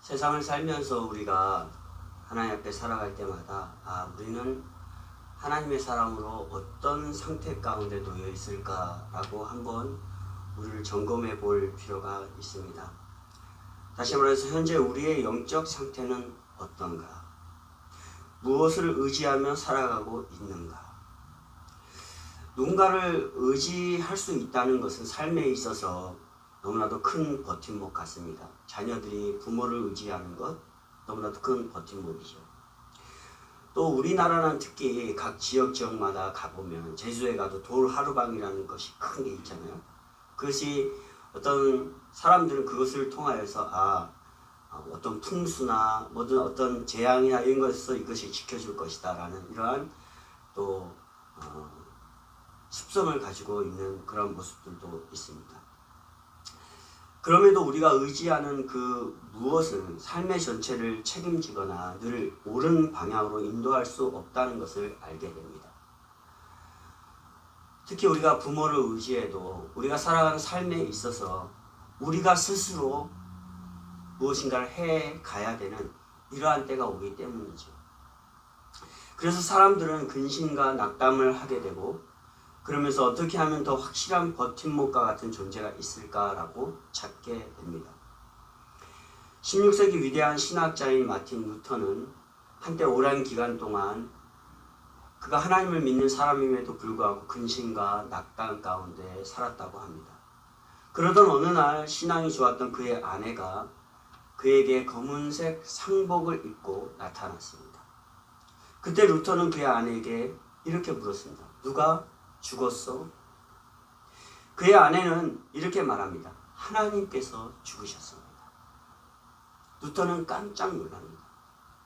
세상을 살면서 우리가 하나님 앞에 살아갈 때마다 우리는 하나님의 사람으로 어떤 상태 가운데 놓여 있을까라고 한번 우리를 점검해 볼 필요가 있습니다. 다시 말해서 현재 우리의 영적 상태는 어떤가? 무엇을 의지하며 살아가고 있는가? 누군가를 의지할 수 있다는 것은 삶에 있어서 너무나도 큰 버팀목 같습니다. 자녀들이 부모를 의지하는 것 너무나도 큰 버팀목이죠. 또 우리나라는 특히 각 지역마다 가보면 제주에 가도 돌 하루방이라는 것이 큰 게 있잖아요. 그것이 어떤 사람들은 그것을 통하여서 어떤 풍수나 모든 어떤 재앙이나 이런 것에서 이것이 지켜줄 것이다 라는 이러한 또 습성을 가지고 있는 그런 모습들도 있습니다. 그럼에도 우리가 의지하는 그 무엇은 삶의 전체를 책임지거나 늘 옳은 방향으로 인도할 수 없다는 것을 알게 됩니다. 특히 우리가 부모를 의지해도 우리가 살아가는 삶에 있어서 우리가 스스로 무엇인가를 해 가야 되는 이러한 때가 오기 때문이죠. 그래서 사람들은 근심과 낙담을 하게 되고 그러면서 어떻게 하면 더 확실한 버팀목과 같은 존재가 있을까라고 찾게 됩니다. 16세기 위대한 신학자인 마틴 루터는 한때 오랜 기간 동안 그가 하나님을 믿는 사람임에도 불구하고 근심과 낙담 가운데 살았다고 합니다. 그러던 어느 날 신앙이 좋았던 그의 아내가 그에게 검은색 상복을 입고 나타났습니다. 그때 루터는 그의 아내에게 이렇게 물었습니다. 누가 죽었어? 그의 아내는 이렇게 말합니다. 하나님께서 죽으셨습니다. 루터는 깜짝 놀랍니다.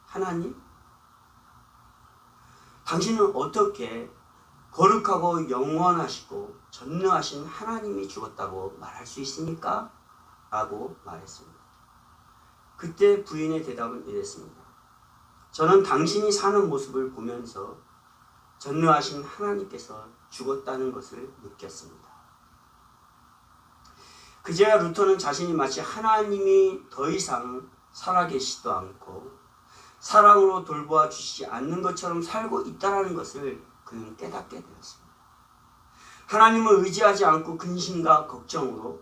하나님? 당신은 어떻게 거룩하고 영원하시고 전능하신 하나님이 죽었다고 말할 수 있습니까? 라고 말했습니다. 그때 부인의 대답은 이랬습니다. 저는 당신이 사는 모습을 보면서 전능하신 하나님께서 죽었다는 것을 느꼈습니다. 그제야 루터는 자신이 마치 하나님이 더 이상 살아계시지도 않고 사랑으로 돌보아 주시지 않는 것처럼 살고 있다는 것을 그는 깨닫게 되었습니다. 하나님을 의지하지 않고 근심과 걱정으로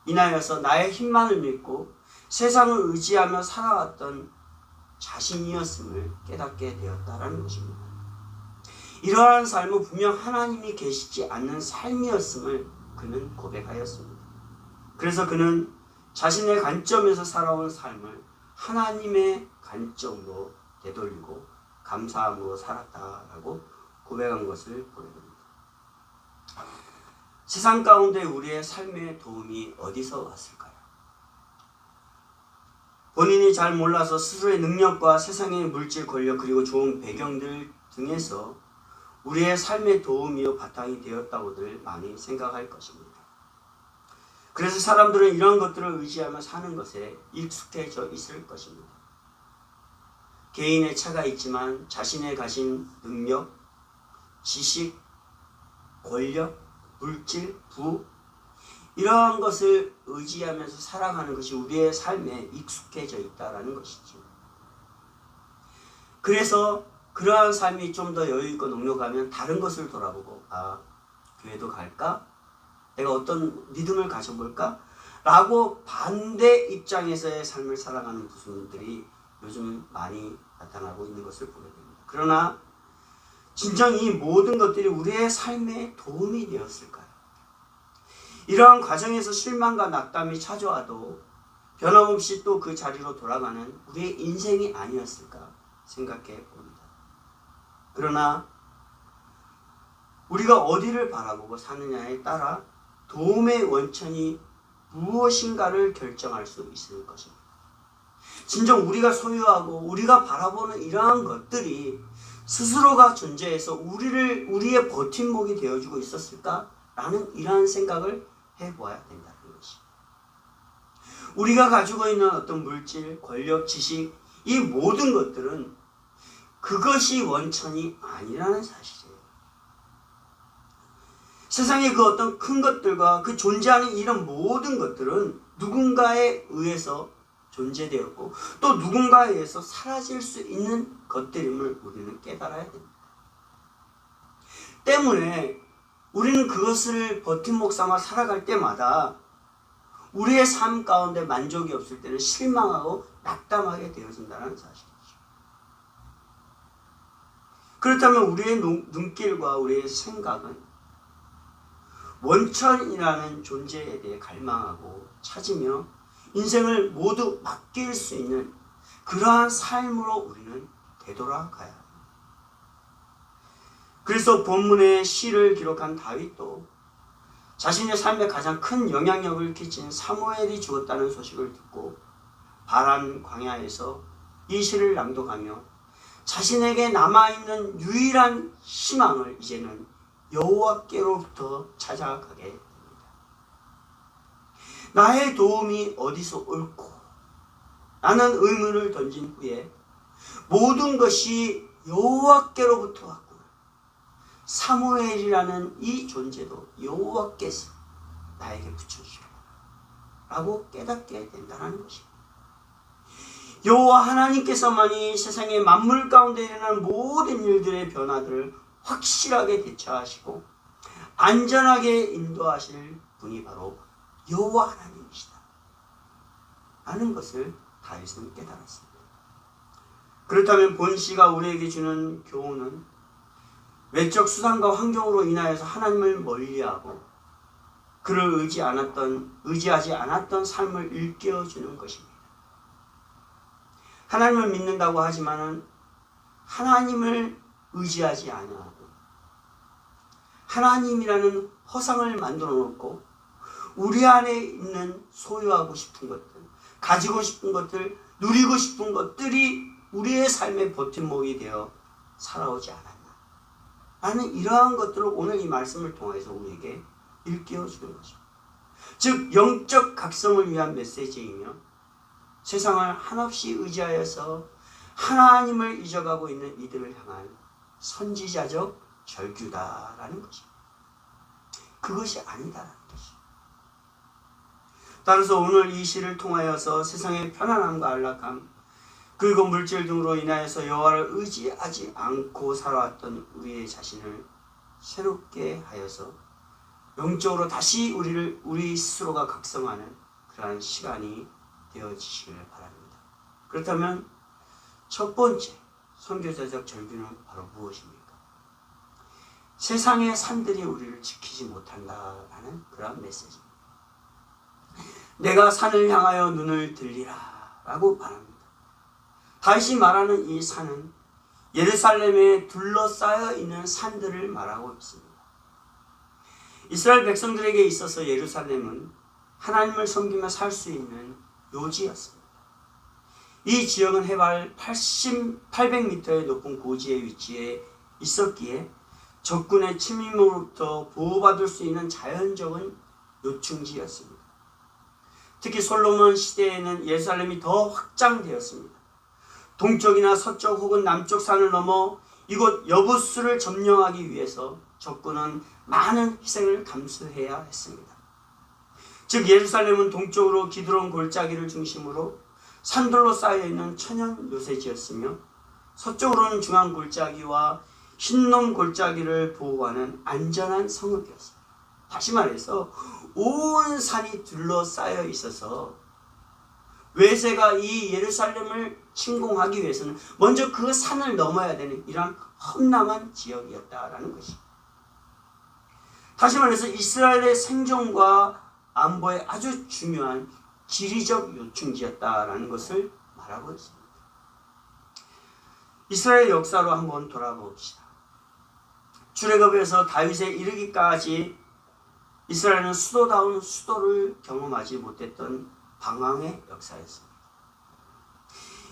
인하여서 나의 힘만을 믿고 세상을 의지하며 살아왔던 자신이었음을 깨닫게 되었다는 것입니다. 이러한 삶은 분명 하나님이 계시지 않는 삶이었음을 그는 고백하였습니다. 그래서 그는 자신의 관점에서 살아온 삶을 하나님의 관점으로 되돌리고 감사함으로 살았다라고 고백한 것을 보게 됩니다. 세상 가운데 우리의 삶의 도움이 어디서 왔을까요? 본인이 잘 몰라서 스스로의 능력과 세상의 물질 권력 그리고 좋은 배경들 등에서 우리의 삶의 도움이요 바탕이 되었다고들 많이 생각할 것입니다. 그래서 사람들은 이런 것들을 의지하며 사는 것에 익숙해져 있을 것입니다. 개인의 차가 있지만 자신의 가진 능력, 지식, 권력, 물질, 부 이러한 것을 의지하면서 살아가는 것이 우리의 삶에 익숙해져 있다는 것이죠. 그래서 그러한 삶이 좀 더 여유있고 넉넉하면 다른 것을 돌아보고 교회도 갈까? 내가 어떤 믿음을 가져볼까? 라고 반대 입장에서의 삶을 살아가는 분들이 요즘 많이 나타나고 있는 것을 보게 됩니다. 그러나 진정 이 모든 것들이 우리의 삶에 도움이 되었을까요? 이러한 과정에서 실망과 낙담이 찾아와도 변함없이 또 그 자리로 돌아가는 우리의 인생이 아니었을까 생각해 봅니다. 그러나 우리가 어디를 바라보고 사느냐에 따라 도움의 원천이 무엇인가를 결정할 수 있을 것입니다. 진정 우리가 소유하고 우리가 바라보는 이러한 것들이 스스로가 존재해서 우리의 버팀목이 되어주고 있었을까라는 이러한 생각을 해보아야 된다는 것입니다. 우리가 가지고 있는 어떤 물질, 권력, 지식 이 모든 것들은 그것이 원천이 아니라는 사실이에요. 세상의 그 어떤 큰 것들과 그 존재하는 이런 모든 것들은 누군가에 의해서 존재되었고 또 누군가에 의해서 사라질 수 있는 것들임을 우리는 깨달아야 됩니다. 때문에 우리는 그것을 버팀목 삼아 살아갈 때마다 우리의 삶 가운데 만족이 없을 때는 실망하고 낙담하게 되어진다는 사실이죠. 그렇다면 우리의 눈길과 우리의 생각은 원천이라는 존재에 대해 갈망하고 찾으며 인생을 모두 맡길 수 있는 그러한 삶으로 우리는 되돌아가야 합니다. 그래서 본문의 시를 기록한 다윗도 자신의 삶에 가장 큰 영향력을 끼친 사무엘이 죽었다는 소식을 듣고 바란 광야에서 이 시를 낭독하며 자신에게 남아있는 유일한 희망을 이제는 여호와께로부터 찾아가게 됩니다. 나의 도움이 어디서 올꼬? 라는 의문을 던진 후에 모든 것이 여호와께로부터 왔구나. 사무엘이라는 이 존재도 여호와께서 나에게 붙여주셨구나 라고 깨닫게 된다는 것입니다. 여호와 하나님께서만이 세상의 만물 가운데 일어나는 모든 일들의 변화들을 확실하게 대처하시고 안전하게 인도하실 분이 바로 여호와 하나님이시다 라는 것을 다윗은 깨달았습니다. 그렇다면 본시가 우리에게 주는 교훈은 외적 수단과 환경으로 인하여서 하나님을 멀리하고 그를 의지하지 않았던 삶을 일깨워주는 것입니다. 하나님을 믿는다고 하지만은 하나님을 의지하지 않아하고 하나님이라는 허상을 만들어 놓고 우리 안에 있는 소유하고 싶은 것들, 가지고 싶은 것들, 누리고 싶은 것들이 우리의 삶의 버팀목이 되어 살아오지 않았나. 나는 이러한 것들을 오늘 이 말씀을 통해서 우리에게 일깨워주는 거죠. 즉 영적 각성을 위한 메시지이며 세상을 한없이 의지하여서 하나님을 잊어가고 있는 이들을 향한 선지자적 절규다라는 것입니다. 그것이 아니다라는 것입니다. 따라서 오늘 이 시를 통하여서 세상의 편안함과 안락함 그리고 물질 등으로 인하여서 여호와를 의지하지 않고 살아왔던 우리의 자신을 새롭게 하여서 영적으로 다시 우리 스스로가 각성하는 그러한 시간이 되어지시길 바랍니다. 그렇다면 첫 번째 선교사적 절규는 바로 무엇입니까? 세상의 산들이 우리를 지키지 못한다라는 그러한 메시지입니다. 내가 산을 향하여 눈을 들리라 라고 말합니다. 다윗이 말하는 이 산은 예루살렘에 둘러싸여 있는 산들을 말하고 있습니다. 이스라엘 백성들에게 있어서 예루살렘은 하나님을 섬기며 살 수 있는 요지였습니다. 이 지역은 해발 800m의 높은 고지의 위치에 있었기에 적군의 침입으로부터 보호받을 수 있는 자연적인 요충지였습니다. 특히 솔로몬 시대에는 예루살렘이 더 확장되었습니다. 동쪽이나 서쪽 혹은 남쪽 산을 넘어 이곳 여부스를 점령하기 위해서 적군은 많은 희생을 감수해야 했습니다. 즉 예루살렘은 동쪽으로 기드론 골짜기를 중심으로 산들로 쌓여있는 천연 요새지였으며 서쪽으로는 중앙 골짜기와 흰놈 골짜기를 보호하는 안전한 성읍이었습니다. 다시 말해서 온 산이 둘러싸여 있어서 외세가 이 예루살렘을 침공하기 위해서는 먼저 그 산을 넘어야 되는 이런 험난한 지역이었다라는 것입니다. 다시 말해서 이스라엘의 생존과 안보에 아주 중요한 지리적 요충지였다라는 것을 말하고 있습니다. 이스라엘 역사로 한번 돌아봅시다. 출애굽에서 다윗에 이르기까지 이스라엘은 수도다운 수도를 경험하지 못했던 방황의 역사였습니다.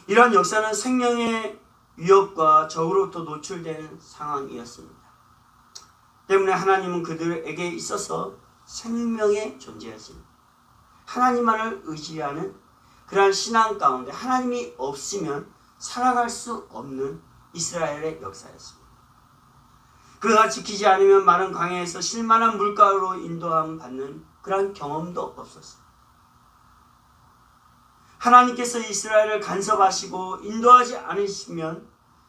이러한 역사는 생명의 위협과 적으로부터 노출된 상황이었습니다. 때문에 하나님은 그들에게 있어서 생명의 존재였습니다. 하나님만을 의지하는 그러한 신앙 가운데 하나님이 없으면 살아갈 수 없는 이스라엘의 역사였습니다. 그가 지키지 않으면 마른 광야에서 실만한 물가로 인도함 받는 그러한 경험도 없었습니다. 하나님께서 이스라엘을 간섭하시고 인도하지 않으시면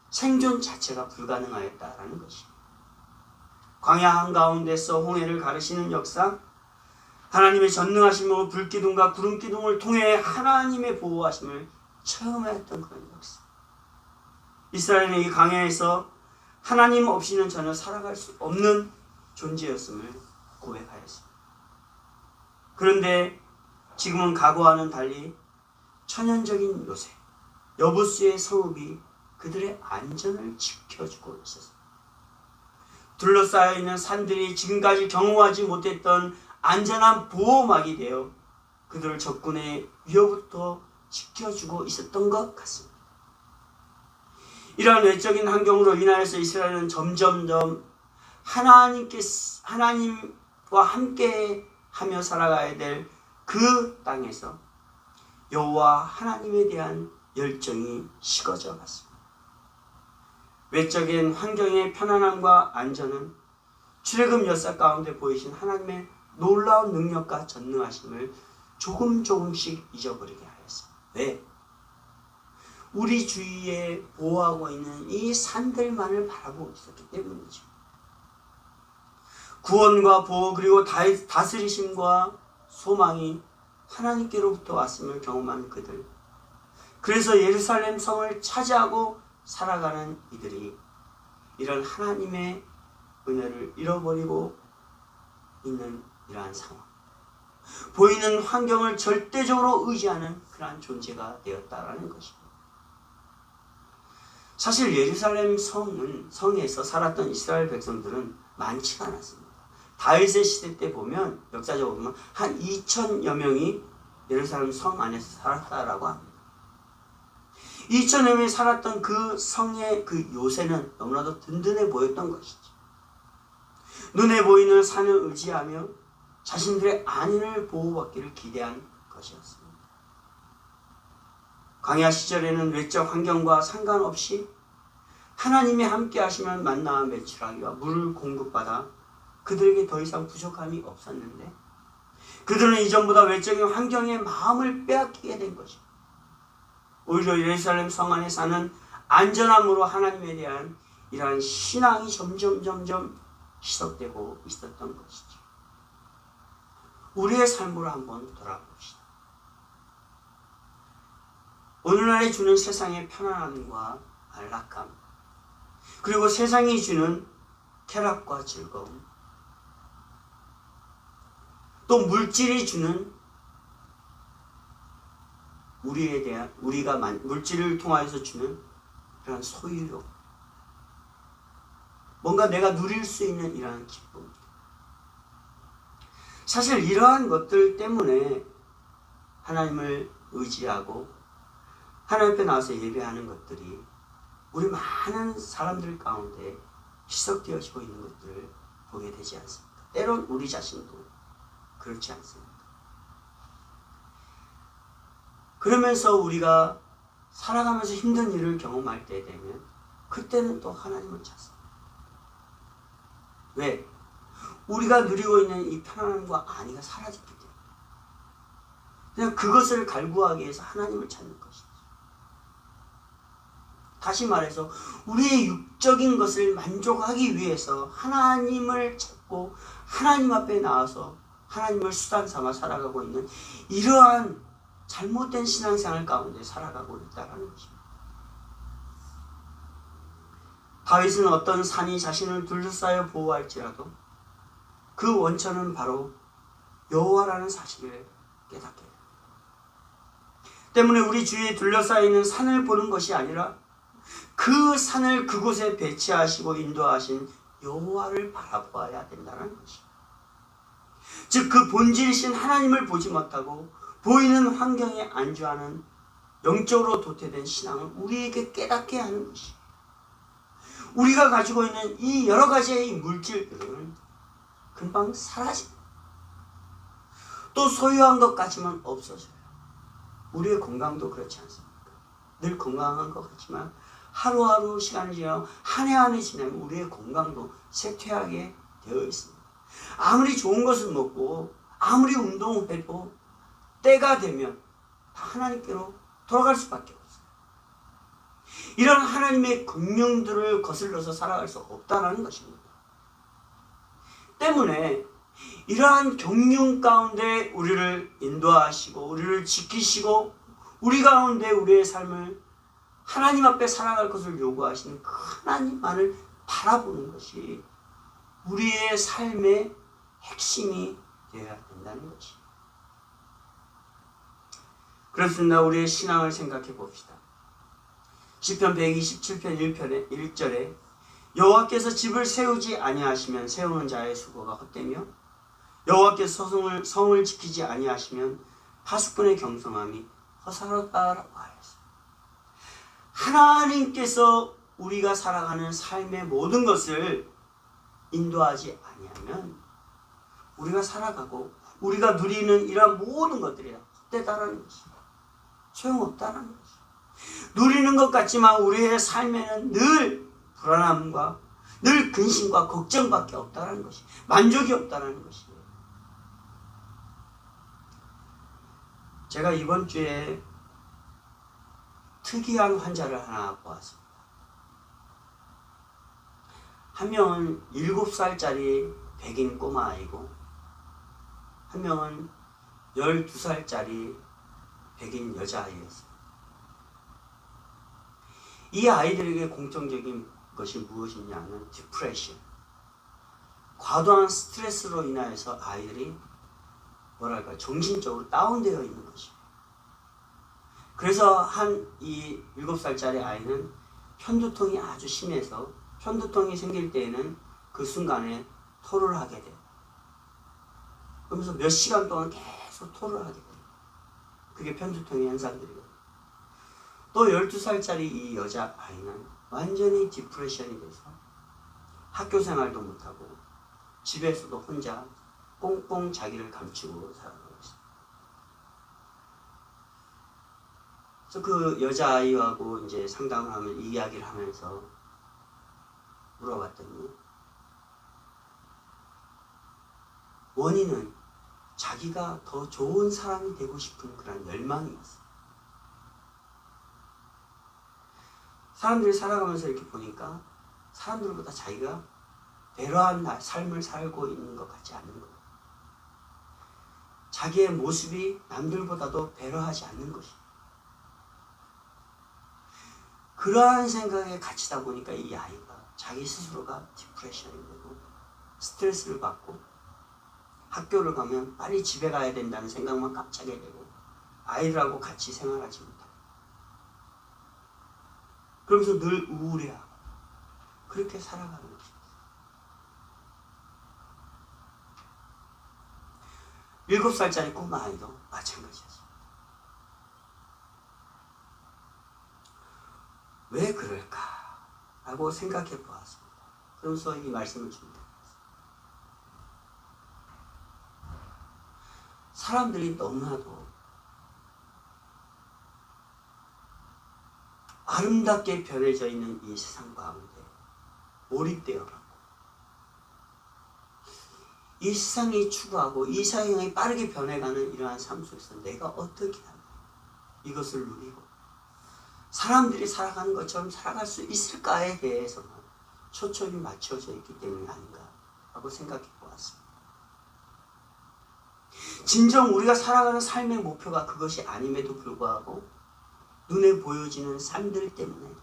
생존 자체가 불가능하였다라는 것입니다. 광야 한가운데서 홍해를 가르시는 역사, 하나님의 전능하심으로 불기둥과 구름기둥을 통해 하나님의 보호하심을 체험했던 그런 역사. 이스라엘은 이 광야에서 하나님 없이는 전혀 살아갈 수 없는 존재였음을 고백하였습니다. 그런데 지금은 과거와는 달리 천연적인 요새, 여부수의 성읍이 그들의 안전을 지켜주고 있었습니다. 둘러싸여 있는 산들이 지금까지 경험하지 못했던 안전한 보호막이 되어 그들을 적군의 위협부터 지켜주고 있었던 것 같습니다. 이러한 외적인 환경으로 인하여서 이스라엘은 점점점 하나님과 함께 하며 살아가야 될 그 땅에서 여호와 하나님에 대한 열정이 식어져 갔습니다. 외적인 환경의 편안함과 안전은 출애굽 역사 가운데 보이신 하나님의 놀라운 능력과 전능하심을 조금씩 잊어버리게 하였습니다. 왜? 우리 주위에 보호하고 있는 이 산들만을 바라보고 있었기 때문이죠. 구원과 보호 그리고 다스리심과 소망이 하나님께로부터 왔음을 경험한 그들. 그래서 예루살렘 성을 차지하고 살아가는 이들이 이런 하나님의 은혜를 잃어버리고 있는 이러한 상황. 보이는 환경을 절대적으로 의지하는 그러한 존재가 되었다라는 것입니다. 사실 예루살렘 성에서 살았던 이스라엘 백성들은 많지가 않았습니다. 다윗의 시대 때 보면 역사적으로 보면 한 2,000여 명이 예루살렘 성 안에서 살았다라고 합니다. 2,000여 명이 살았던 그 성의 그 요새는 너무나도 든든해 보였던 것이죠. 눈에 보이는 산을 의지하며 자신들의 안위를 보호받기를 기대한 것이었습니다. 광야 시절에는 외적 환경과 상관없이 하나님이 함께 하시면 만나와 매출하기와 물을 공급받아 그들에게 더 이상 부족함이 없었는데 그들은 이전보다 외적인 환경에 마음을 빼앗기게 된 것입니다. 오히려 예루살렘 성 안에 사는 안전함으로 하나님에 대한 이러한 신앙이 점점 희석되고 있었던 것이죠. 우리의 삶으로 한번 돌아봅시다. 오늘날에 주는 세상의 편안함과 안락함, 그리고 세상이 주는 쾌락과 즐거움, 또 물질이 주는 물질을 통하여서 주는 그런 소유욕, 뭔가 내가 누릴 수 있는 이러한 기쁨. 사실 이러한 것들 때문에 하나님을 의지하고 하나님 앞에 나와서 예배하는 것들이 우리 많은 사람들 가운데 희석되어지고 있는 것들을 보게 되지 않습니까? 때론 우리 자신도 그렇지 않습니까? 그러면서 우리가 살아가면서 힘든 일을 경험할 때 되면 그때는 또 하나님을 찾습니다. 왜? 우리가 누리고 있는 이 편안함과 안위가 사라졌기 때문에 그냥 그것을 갈구하기 위해서 하나님을 찾는 것이죠. 다시 말해서 우리의 육적인 것을 만족하기 위해서 하나님을 찾고 하나님 앞에 나와서 하나님을 수단 삼아 살아가고 있는 이러한 잘못된 신앙생활 가운데 살아가고 있다는 것입니다. 다윗은 어떤 산이 자신을 둘러싸여 보호할지라도 그 원천은 바로 여호와라는 사실을 깨닫게 됩니다. 때문에 우리 주위에 둘러싸여 있는 산을 보는 것이 아니라 그 산을 그곳에 배치하시고 인도하신 여호와를 바라보아야 된다는 것입니다. 즉 그 본질이신 하나님을 보지 못하고 보이는 환경에 안주하는 영적으로 도태된 신앙을 우리에게 깨닫게 하는 것입니다. 우리가 가지고 있는 이 여러 가지의 물질들은 금방 사라집니다. 또 소유한 것까지만 없어져요. 우리의 건강도 그렇지 않습니까? 늘 건강한 것 같지만 하루하루 시간이 지나고 한 해 한 해 지나면 우리의 건강도 쇠퇴하게 되어 있습니다. 아무리 좋은 것을 먹고 아무리 운동을 해도 때가 되면 다 하나님께로 돌아갈 수밖에 없어요. 이런 하나님의 긍명들을 거슬러서 살아갈 수 없다는 것입니다. 때문에 이러한 경륜 가운데 우리를 인도하시고 우리를 지키시고 우리 가운데 우리의 삶을 하나님 앞에 살아갈 것을 요구하시는 그 하나님만을 바라보는 것이 우리의 삶의 핵심이 되어야 된다는 것이. 그렇습니다. 우리의 신앙을 생각해 봅시다. 시편 127편 1절에 여호와께서 집을 세우지 아니하시면 세우는 자의 수고가 헛되며 여호와께서 성을 지키지 아니하시면 파수꾼의 경성함이 허사롭다라고 하였어요. 하나님께서 우리가 살아가는 삶의 모든 것을 인도하지 아니하면 우리가 살아가고 우리가 누리는 이러한 모든 것들이 헛되다라는 것이에요. 소용없다라는 것이에요. 누리는 것 같지만 우리의 삶에는 늘 불안함과 늘 근심과 걱정밖에 없다라는 것이, 만족이 없다라는 것이에요. 제가 이번 주에 특이한 환자를 하나 보았습니다. 한 명은 7살짜리 백인 꼬마아이고 한 명은 12살짜리 백인 여자아이였어요. 이 아이들에게 공통적인 것이 무엇이냐면 디프레션, 과도한 스트레스로 인하여서 아이들이 정신적으로 다운되어 있는 것이에요. 그래서 이 7살짜리 아이는 편두통이 아주 심해서 편두통이 생길 때에는 그 순간에 토를 하게 돼요. 그러면서 몇 시간 동안 계속 토를 하게 돼요. 그게 편두통의 현상들이거든요. 또 12살짜리 이 여자아이는 완전히 디프레션이 돼서 학교 생활도 못하고 집에서도 혼자 꽁꽁 자기를 감추고 살아가고 있어요. 그래서 그 여자아이하고 이제 상담을 하면 이야기를 하면서 물어봤더니 원인은 자기가 더 좋은 사람이 되고 싶은 그런 열망이었어요. 사람들이 살아가면서 이렇게 보니까 사람들보다 자기가 배려한 삶을 살고 있는 것 같지 않은 거예요. 자기의 모습이 남들보다도 배려하지 않는 것이에요. 그러한 생각에 갇히다 보니까 이 아이가 자기 스스로가 디프레션이 되고 스트레스를 받고 학교를 가면 빨리 집에 가야 된다는 생각만 깜짝이 되고 아이들하고 같이 생활하지 못하고 그러면서 늘 우울해하고 그렇게 살아가는 것입니다. 7살짜리 꼬마 아이도 마찬가지였습니다. 왜 그럴까? 라고 생각해 보았습니다. 그러면서 이 말씀을 준비했습니다. 사람들이 너무나도 아름답게 변해져 있는 이 세상 가운데 몰입되어가고 이 세상이 추구하고 이 세상이 빠르게 변해가는 이러한 삶 속에서 내가 어떻게 하냐 이것을 누리고 사람들이 살아가는 것처럼 살아갈 수 있을까에 대해서만 초점이 맞춰져 있기 때문이 아닌가라고 생각해 보았습니다. 진정 우리가 살아가는 삶의 목표가 그것이 아님에도 불구하고 눈에 보여지는 삶들 때문에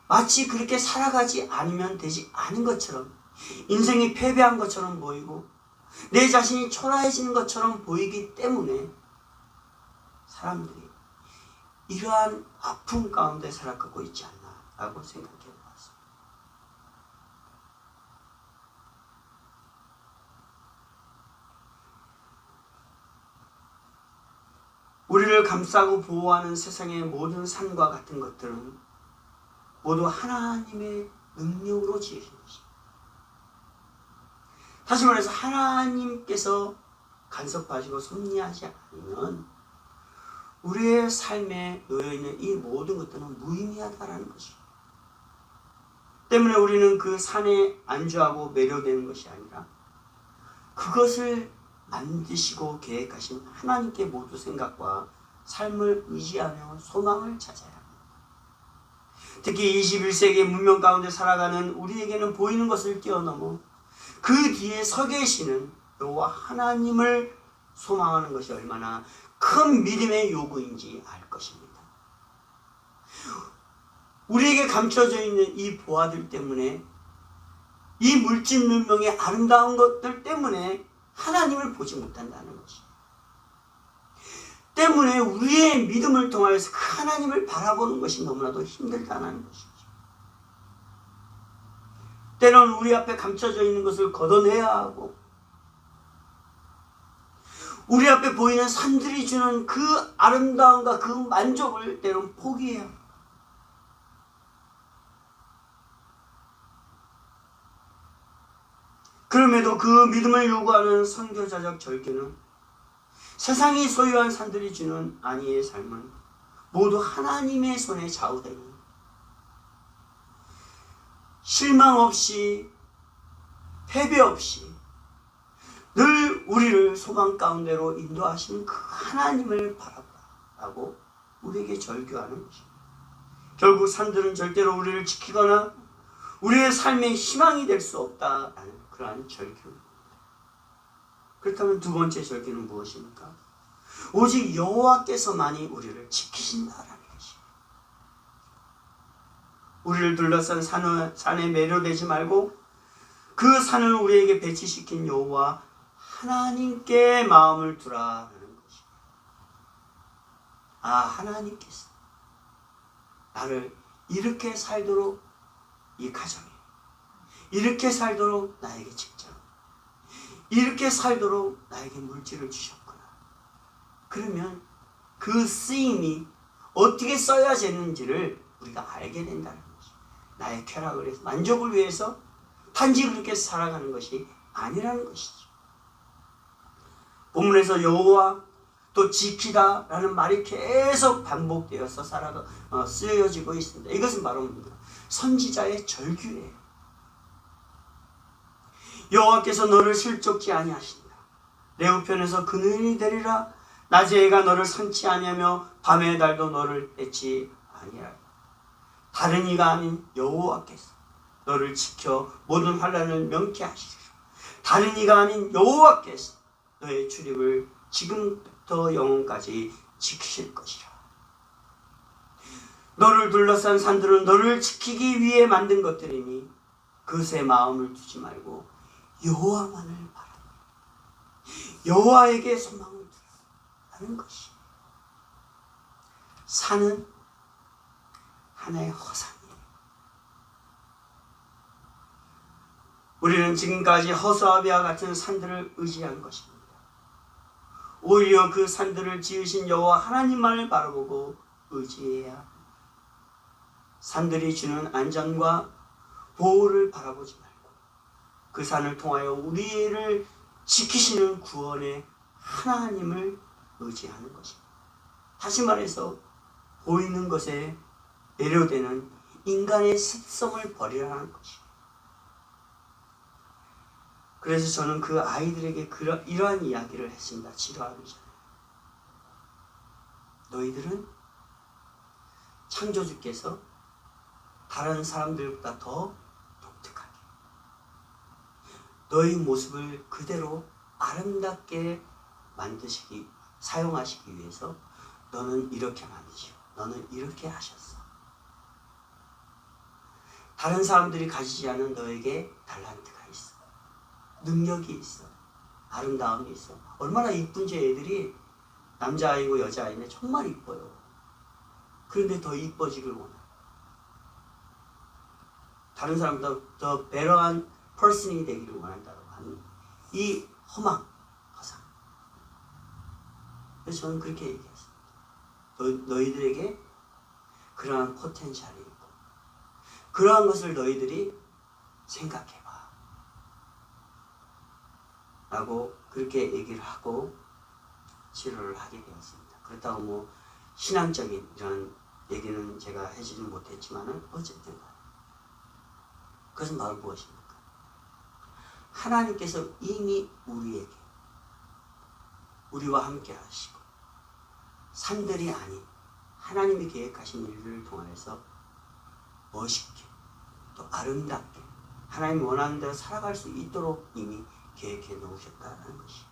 마치 그렇게 살아가지 않으면 되지 않은 것처럼 인생이 패배한 것처럼 보이고 내 자신이 초라해지는 것처럼 보이기 때문에 사람들이 이러한 아픔 가운데 살아가고 있지 않나 라고 생각해 보았습니다. 우리를 감싸고 보호하는 세상의 모든 산과 같은 것들은 모두 하나님의 능력으로 지으신 것입니다. 다시 말해서 하나님께서 간섭하시고 섭리하지 않으면 우리의 삶에 놓여있는 이 모든 것들은 무의미하다라는 것입니다. 때문에 우리는 그 산에 안주하고 매료되는 것이 아니라 그것을 만드시고 계획하신 하나님께 모두 생각과 삶을 의지하며 소망을 찾아야 합니다. 특히 21세기 문명 가운데 살아가는 우리에게는 보이는 것을 뛰어넘어 그 뒤에 서 계시는 여호와 하나님을 소망하는 것이 얼마나 큰 믿음의 요구인지 알 것입니다. 우리에게 감춰져 있는 이 보화들 때문에, 이 물질 문명의 아름다운 것들 때문에 하나님을 보지 못한다는 것입니다. 때문에 우리의 믿음을 통하여서 그 하나님을 바라보는 것이 너무나도 힘들다는 것이죠. 때로는 우리 앞에 감춰져 있는 것을 걷어내야 하고, 우리 앞에 보이는 산들이 주는 그 아름다움과 그 만족을 때로는 포기해야 합니다. 그럼에도 그 믿음을 요구하는 선교자적 절규는 세상이 소유한 산들이 주는 안위의 삶은 모두 하나님의 손에 좌우되니 실망 없이 패배 없이 늘 우리를 소망 가운데로 인도하시는 그 하나님을 바라보라고 우리에게 절규하는 것입니다. 결국 산들은 절대로 우리를 지키거나 우리의 삶의 희망이 될 수 없다라는 그러한 절규입니다. 그렇다면 두 번째 절규는 무엇입니까? 오직 여호와께서만이 우리를 지키신다라는 것입니다. 우리를 둘러싼 산에 매료되지 말고 그 산을 우리에게 배치시킨 여호와 하나님께 마음을 두라라는 것입니다. 아, 하나님께서 나를 이렇게 살도록 이 가정에, 이렇게 살도록 나에게 직장, 이렇게 살도록 나에게 물질을 주셨구나. 그러면 그 쓰임이 어떻게 써야 되는지를 우리가 알게 된다는 것입니다. 나의 쾌락을 위해서, 만족을 위해서 단지 그렇게 살아가는 것이 아니라는 것이죠. 본문에서 여호와 또 지키다 라는 말이 계속 반복되어서 쓰여지고 있습니다. 이것은 바로 선지자의 절규예요. 여호와께서 너를 실족지 아니하신다. 내 우편에서 그늘이 되리라. 낮의 해가 너를 선치 아니하며 밤의 달도 너를 떼지 아니하리라. 다른 이가 아닌 여호와께서 너를 지켜 모든 환난을 명쾌하시리라. 다른 이가 아닌 여호와께서 너의 출입을 지금부터 영원까지 지키실 것이라. 너를 둘러싼 산들은 너를 지키기 위해 만든 것들이니 그것에 마음을 두지 말고 여호와만을 바라라. 여호와에게 소망을 두라는 것이. 산은 하나의 허상이에요. 우리는 지금까지 허수아비와 같은 산들을 의지한 것입니다. 오히려 그 산들을 지으신 여호와 하나님만을 바라보고 의지해야 합니다. 산들이 주는 안전과 보호를 바라보지 말고 그 산을 통하여 우리를 지키시는 구원의 하나님을 의지하는 것입니다. 다시 말해서 보이는 것에 매료되는 인간의 습성을 버리라는 것입니다. 그래서 저는 그 아이들에게 이러한 이야기를 했습니다. 치료하기 전에. 너희들은 창조주께서 다른 사람들보다 더 독특하게 너희 모습을 그대로 아름답게 사용하시기 위해서 너는 이렇게 만드시고 너는 이렇게 하셨어. 다른 사람들이 가지지 않은 너에게 달란트가 있어. 능력이 있어. 아름다움이 있어. 얼마나 이쁜지. 애들이 남자아이고 여자아이인데 정말 이뻐요. 그런데 더 이뻐지길 원해. 다른 사람보다 더 베러한 퍼슨이 되기를 원한다고 하는 이 허상. 그래서 저는 그렇게 얘기했습니다. 너희들에게 그러한 포텐셜이 있고 그러한 것을 너희들이 생각해봐 라고 그렇게 얘기를 하고 치료를 하게 되었습니다. 그렇다고 뭐 신앙적인 이런 얘기는 제가 해주지 못했지만 어쨌든 그것은 바로 무엇입니까? 하나님께서 이미 우리와 함께 하시고 산들이 아닌 하나님이 계획하신 일들을 통해서 멋있게 또 아름답게 하나님이 원하는 대로 살아갈 수 있도록 이미 계획해 놓으셨다는 것이.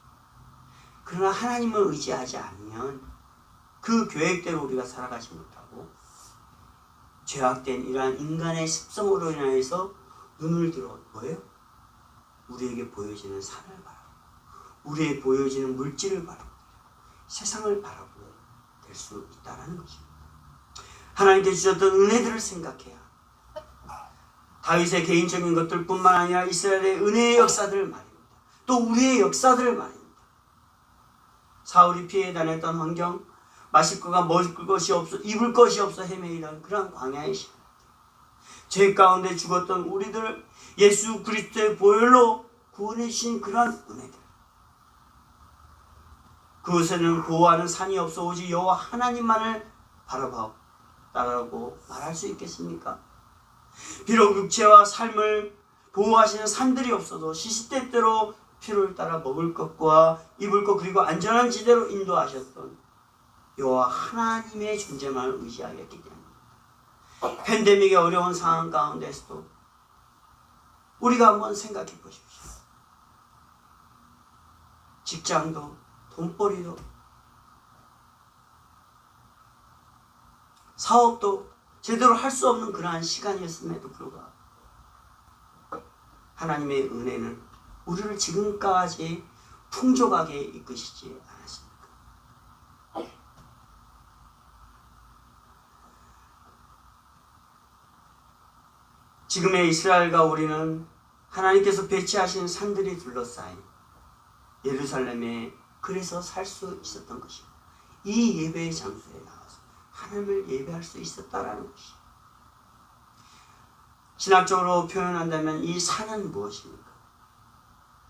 그러나 하나님을 의지하지 않으면 그 계획대로 우리가 살아가지 못하고 죄악된 이러한 인간의 습성으로 인해서 눈을 들어 뭐예요? 우리에게 보여지는 산을 바라보고 우리에게 보여지는 물질을 바라보고 세상을 바라보게 될 수 있다는 것입니다. 하나님께 주셨던 은혜들을 생각해야 다윗의 개인적인 것들뿐만 아니라 이스라엘의 은혜의 역사들을 말입니다. 또 우리의 역사들을 말입니다. 사울이 피해 다녔던 환경, 마실 거가 먹을 것이 없어 입을 것이 없어 헤매이던 그런 광야의 시간, 죄 가운데 죽었던 우리들을 예수 그리스도의 보혈로 구원해 주신 그러한 은혜들, 그곳에는 보호하는 산이 없어 오직 여호와 하나님만을 바라보았다라고 말할 수 있겠습니까? 비록 육체와 삶을 보호하시는 산들이 없어도 시시때때로 필요를 따라 먹을 것과 입을 것 그리고 안전한 지대로 인도하셨던 여호와 하나님의 존재만을 의지하였기 때문에 팬데믹의 어려운 상황 가운데서도 우리가 한번 생각해 보십시오. 직장도 돈벌이도 사업도 제대로 할 수 없는 그러한 시간이었음에도 불구하고 하나님의 은혜는 우리를 지금까지 풍족하게 이끄시지 않았습니까? 지금의 이스라엘과 우리는 하나님께서 배치하신 산들이 둘러싸인 예루살렘에 그래서 살 수 있었던 것이고 이 예배의 장소에 나와서 하나님을 예배할 수 있었다라는 것이. 신학적으로 표현한다면 이 산은 무엇입니까?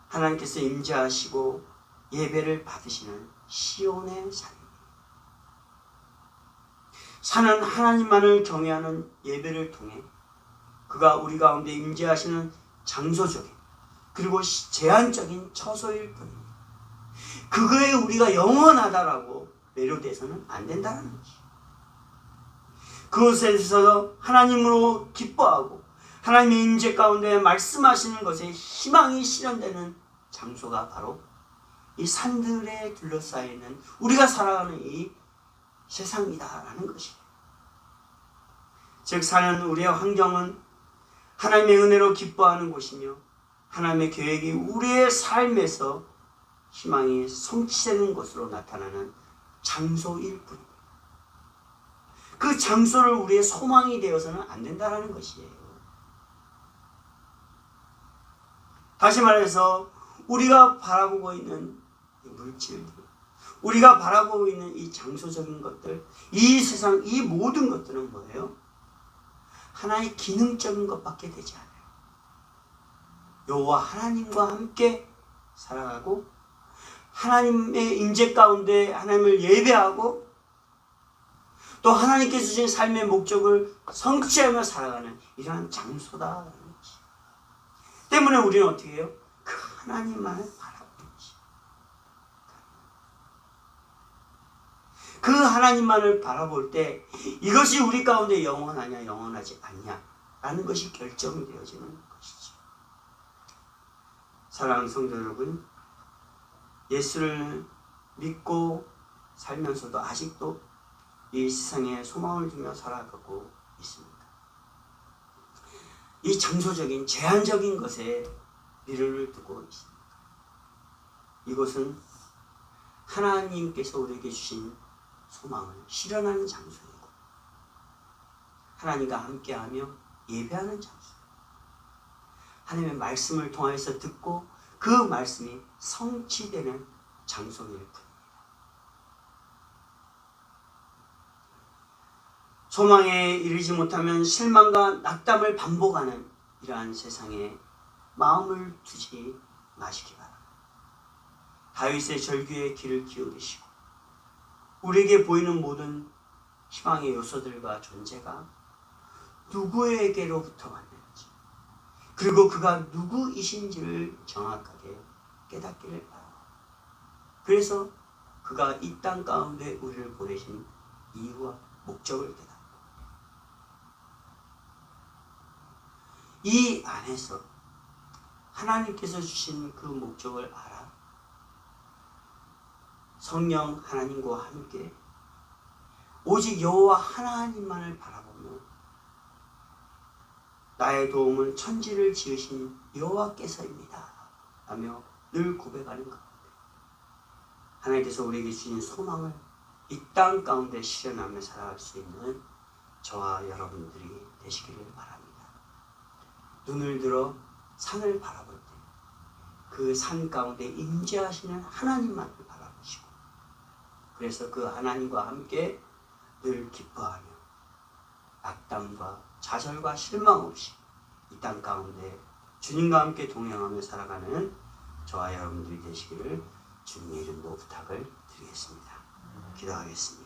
하나님께서 임재하시고 예배를 받으시는 시온의 산입니다. 산은 하나님만을 경외하는 예배를 통해 그가 우리 가운데 임재하시는 장소적인 그리고 제한적인 처소일 뿐입니다. 그거에 우리가 영원하다라고 매료돼서는 안 된다는 것이. 그곳에서 하나님으로 기뻐하고 하나님의 임재 가운데 말씀하시는 것에 희망이 실현되는 장소가 바로 이 산들에 둘러싸여 있는 우리가 살아가는 이 세상이다라는 것이에요. 즉 산은 우리의 환경은 하나님의 은혜로 기뻐하는 곳이며 하나님의 계획이 우리의 삶에서 희망이 성취되는 것으로 나타나는 장소일 뿐입니다. 그 장소를 우리의 소망이 되어서는 안 된다는 것이에요. 다시 말해서 우리가 바라보고 있는 이 물질들, 우리가 바라보고 있는 이 장소적인 것들, 이 세상, 이 모든 것들은 뭐예요? 하나의 기능적인 것밖에 되지 않아요. 여호와 하나님과 함께 살아가고 하나님의 임재 가운데 하나님을 예배하고 또 하나님께서 주신 삶의 목적을 성취하며 살아가는 이러한 장소다라는 것이. 때문에 우리는 어떻게 해요? 그 하나님만을 바라보는 것이. 그 하나님만을 바라볼 때 이것이 우리 가운데 영원하냐 영원하지 않냐라는 것이 결정이 되어지는 것이죠. 사랑하는 성도 여러분, 예수를 믿고 살면서도 아직도 이 세상에 소망을 두며 살아가고 있습니다. 이 장소적인 제한적인 것에 미련을 두고 있습니다. 이곳은 하나님께서 우리에게 주신 소망을 실현하는 장소이고 하나님과 함께하며 예배하는 장소, 하나님의 말씀을 통해서 듣고 그 말씀이 성취되는 장소일 뿐입니다. 소망에 이르지 못하면 실망과 낙담을 반복하는 이러한 세상에 마음을 두지 마시기 바랍니다. 다윗의 절규에 귀를 기울이시고 우리에게 보이는 모든 희망의 요소들과 존재가 누구에게로부터 왔는지 그리고 그가 누구이신지를 정확하게 깨닫기를 바랍니다. 그래서 그 그가 이 땅 가운데 우리를 보내신 이유와 목적을 깨닫고 이 안에서 하나님께서 주신 그 목적을 알아 성령 하나님과 함께 오직 여호와 하나님만을 바라보며 나의 도움은 천지를 지으신 여호와께서입니다 라며 늘 고백하는 것. 하나님께서 우리에게 주신 소망을 이 땅 가운데 실현하며 살아갈 수 있는 저와 여러분들이 되시기를 바랍니다. 눈을 들어 산을 바라볼 때 그 산 가운데 임재하시는 하나님만을 바라보시고 그래서 그 하나님과 함께 늘 기뻐하며 낙담과 좌절과 실망 없이 이 땅 가운데 주님과 함께 동행하며 살아가는 저와 여러분들이 되시기를 주님의 이름으로 부탁을 드리겠습니다. 기도하겠습니다.